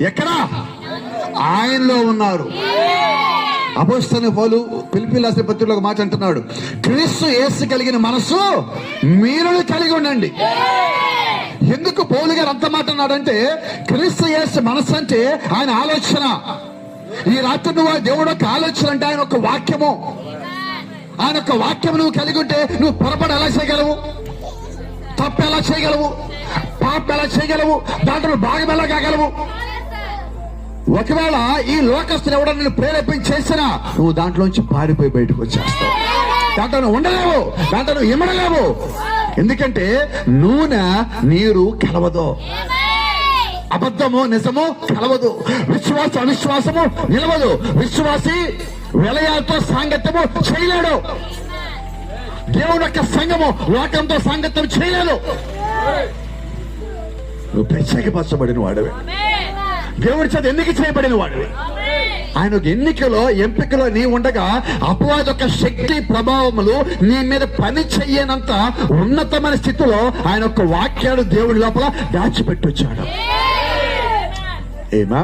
ఎక్కడ? ఆయనలో ఉన్నారు. అపోస్తలుడైన పౌలు ఫిలిప్పీయులకు రాసిన పత్రికలో ఒక మాట అంటున్నాడు, క్రీస్తు యేసు కలిగిన మనసు మీరు కలిగి ఉండండి. ఎందుకు పౌలు గారు అంత మాట అన్నాడంటే, క్రీస్తు యేసు మనసు అంటే ఆయన ఆలోచన. ఈ రాత్రి నువ్వు దేవుడు ఒక ఆలోచన అంటే ఆయన ఒక వాక్యము. ఆయన ఒక వాక్యం నువ్వు కలిగి ఉంటే నువ్వు పొరపాటు ఎలా చేయగలవు? తప్పు ఎలా చేయగలవు? పాపం ఎలా చేయగలవు? దాంట్లో భాగం ఎలా కాగలవు? ఒకవేళ ఈ లోకస్తులు ఎవడో నిన్ను ప్రేరేపించి చేసినా నువ్వు దాంట్లోంచి పారిపోయి బయటకు వచ్చేస్తావు. దాంట్లో నువ్వు ఉండలేవు, దాంట్లో నువ్వు ఇమ్మడలేవు. ఎందుకంటే నూనె నీరు కలవదు, అబద్ధము నిజము కలవదు, విశ్వాస అవిశ్వాసము నిలవదు. విశ్వాసి విలయాలతో సాంగత్యము చేయలేడు. దేవుని యొక్క సంఘము లోకంతో సాంగత్యం చేయలేదు. నువ్వు ప్రత్యేకపరచబడిన వాడివి, దేవుడి చేత ఎన్నిక చేయబడిన వాడివి. ఆయన ఒక ఎన్నికలో ఎంపికలో నీ ఉండగా అపవాది యొక్క శక్తి ప్రభావములు నీ మీద పని చెయ్యనంత ఉన్నతమైన స్థితిలో ఆయన యొక్క వాక్యాలు దేవుడి లోపల దాచిపెట్టొచ్చాడు. ఏమా